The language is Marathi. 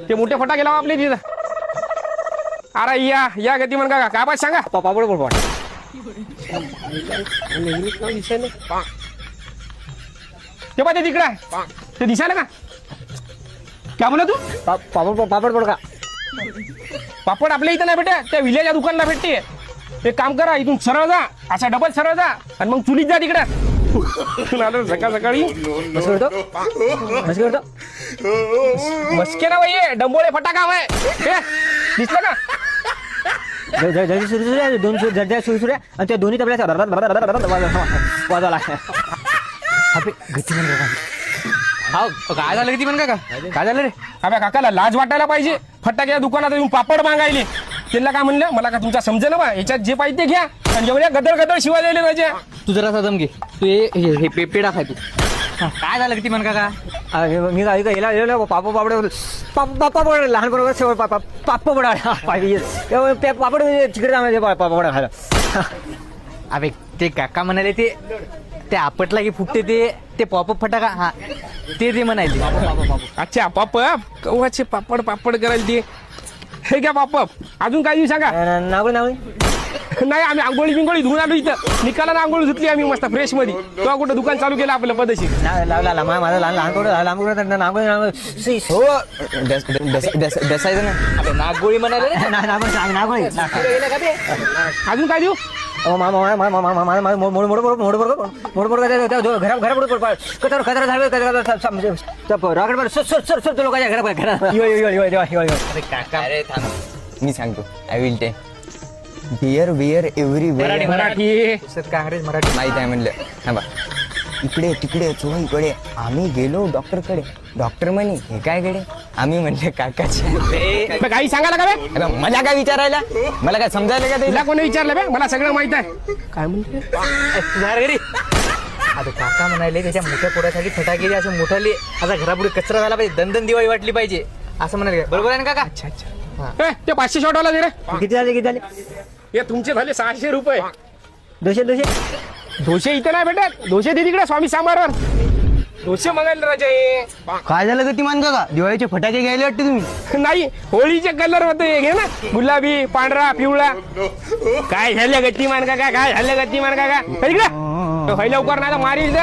ते मोठे फटाके लावा आपले तिथं. अरे या गतिमान काका काय पाहिजे सांगा. पापड पापड ते पाहिजे तिकडे आहे. ते दिसायला का काय म्हणा तू. पापड पापड पड का पापड आपल्या इथं नाही भेटे, त्या विलेच्या दुकानला भेटते. एक काम करा, इथून सरळ जा, असा डबल सरळ जा आणि मग चुलीत जा तिकडे. सकाळ सकाळी मस्के ना बाई, डंबोळे फटाका आहे. दिसलं का. दोन जर्जा सुरू आणि त्या दोन्ही तबल्या वाजवला. काय झालं किती म्हण काका, काय झालं रे. अबे काकाला लाज वाटायला पाहिजे. फटाक्या दुकानात येऊन पापड मागायले. त्यांना काय म्हणलं, मला का तुमचा समजे ना बा, याच्यात जे पाहिजे ते घ्या आणि एवढ्या गदर गदर शिवाय द्यायला पाहिजे. तू जरा दम घे. तू हे पेडा खाय तू. काय झालं किती म्हण काका. मी गेला पापड पापड पापड लहान बरोबर पापड पाहिजे पापड तिकडे जाणार पापड खायला. अबे ते काका म्हणाले ते आपटला की फुटते ते पॉपअप फटाका. हा ते म्हणायचे. अच्छा पापड, कव्हाचे पापड पापड करायला ते. हे घ्या पापड. अजून काय देऊ सांगा. नागोळी नागोळी नाही, आम्ही आंघोळी बिंगोळी धुवून आलो इथं. निकाला आंघोळी धुतली आम्ही मस्त फ्रेश मध्ये. तेव्हा कुठं दुकान चालू केलं आपलं पदशी. लावला माझं लहान लहान दसायचं ना. अबे नागगोळी म्हणाले. नागोळी अजून काय देऊ. मी सांगतो. आय विल टे bear bear every Marathi Congress Marathi माहित आहे म्हणलं. थांबा, इकडे तिकडे चोहीकडे आम्ही गेलो डॉक्टरकडे. डॉक्टर म्हणे हे काय कडे. आम्ही म्हणले काकाचे. काही सांगायला का बे. मला काय विचारायला, मला काय समजायला का तिला कोणी विचारलं बे, मला सगळं माहित आहे. काय म्हणते घरी. आता काका म्हणाले त्याच्या मोठ्या पोरासाठी फटाके असे मोठाले आता घरापुढे कचरा झाला पाहिजे, दंदन दिवाळी वाटली पाहिजे असं म्हणाले. बरोबर आहे ना काका. अच्छा अच्छा. ते 500 शॉट वाला दे रे. किती झाले हे तुमचे झाले 600 रुपये. दोशे दोशे इथं नाही भेटत. दोशे दे तिकडे स्वामी सांबारवर. दोशे मागायला राजा हे. काय झालं का ती मान का दिवाळीचे फटाके घ्यायला वाटते तुम्ही. नाही, होळीचे कलर होते घे ना, गुलाबी पांढरा पिवळा. काय झालं गतिमान काका, काय झालं गतिमान काका. इकडे लवकर नाही तर मारील.